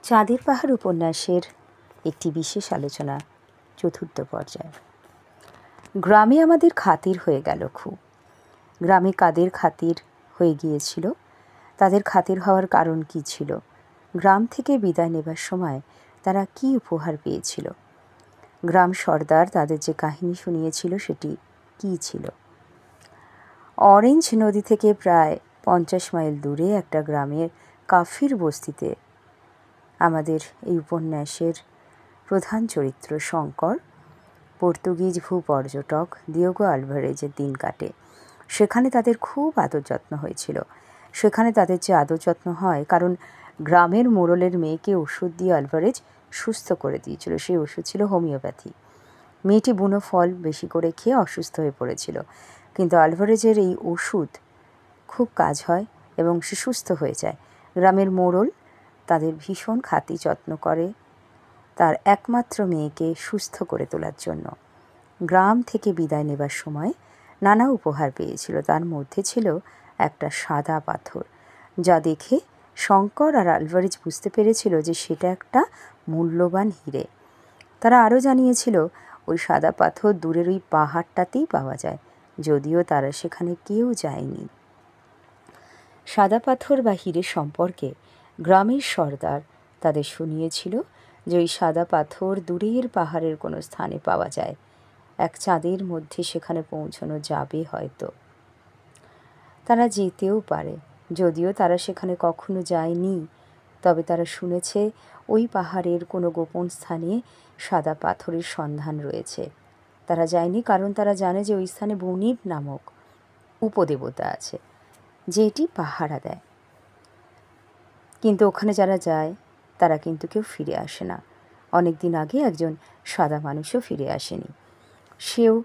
চাঁদের পাহাড় উপন্যাসের একটি বিশেষ আলোচনা, চতুর্থ পর্যায়। গ্রামে আমাদের খাতির হয়ে গেল খুব। গ্রামে কাদের খাতির হয়ে গিয়েছিল? তাদের খাতির হওয়ার কারণ কী ছিল? গ্রাম থেকে বিদায় নেবার সময় তারা কী উপহার পেয়েছিল? গ্রাম সর্দার তাদের যে কাহিনী শুনিয়েছিল সেটি কী ছিল? অরেঞ্জ নদী থেকে প্রায় 50 মাইল দূরে একটা গ্রামের কাফির বস্তিতে আমাদের এই উপন্যাসের প্রধান চরিত্র শঙ্কর পর্তুগিজ ভূপর্যটক দিয়েগো আলভারেজের দিন কাটে। সেখানে তাদের খুব আদর যত্ন হয়েছিল। সেখানে তাদের যে আদর যত্ন হয়, কারণ গ্রামের মোড়লের মেয়েকে ওষুধ দিয়ে আলভারেজ সুস্থ করে দিয়েছিল। সেই ওষুধ ছিল হোমিওপ্যাথি। মেয়েটি বুনো ফল বেশি করে খেয়ে অসুস্থ হয়ে পড়েছিল, কিন্তু আলভারেজের এই ওষুধ খুব কাজ হয় এবং সে সুস্থ হয়ে যায়। গ্রামের মোড়ল তাদের ভীষণ খাতি যত্ন করে তার একমাত্র মেয়েকে সুস্থ করে তোলার জন্য। গ্রাম থেকে বিদায় নেবার সময় নানা উপহার পেয়েছিল। তার মধ্যে ছিল একটা সাদা পাথর, যা দেখে শঙ্কর আর আলভারেজ বুঝতে পেরেছিল যে সেটা একটা মূল্যবান হিরে। তারা আরও জানিয়েছিল ওই সাদা পাথর দূরের ওই পাহাড়টাতেই পাওয়া যায়, যদিও তারা সেখানে কেউ যায়নি। সাদা পাথর বা হিরে সম্পর্কে গ্রামের সর্দার তাদের শুনিয়েছিল যে ওই সাদা পাথর দূরের পাহাড়ের কোনো স্থানে পাওয়া যায়। এক চাঁদের মধ্যে সেখানে পৌঁছানো যাবে হয়তো। তারা যেতেও পারে, যদিও তারা সেখানে কখনো যায়নি। তবে তারা শুনেছে ওই পাহাড়ের কোনো গোপন স্থানে সাদা পাথরের সন্ধান রয়েছে। তারা যায়নি কারণ তারা জানে যে ওই স্থানে বনিব নামক উপদেবতা আছে, যেটি পাহারা দেয়। কিন্তু ওখানে যারা যায় তারা কিন্তু কেউ ফিরে আসে না। অনেক দিন আগে একজন সাদা মানুষও ফিরে আসেনি। সেও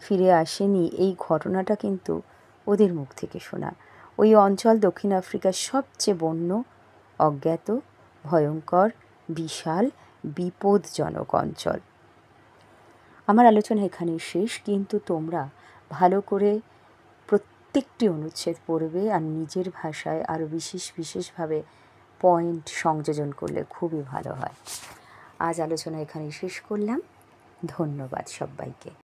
ফিরে আসেনি, এই ঘটনাটা কিন্তু ওদের মুখ থেকে শোনা। ওই অঞ্চল দক্ষিণ আফ্রিকার সবচেয়ে বন্য, অজ্ঞাত, ভয়ঙ্কর, বিশাল, বিপদজনক অঞ্চল। আমার আলোচনা এখানে শেষ, কিন্তু তোমরা ভালো করে প্রত্যেকটি অনুচ্ছেদ পড়বে আর নিজের ভাষায় আরও বিশেষভাবে পয়েন্ট সংযোজন করলে খুবই ভালো হয়। আজ আলোচনা এখানে শেষ করলাম। ধন্যবাদ সবাইকে।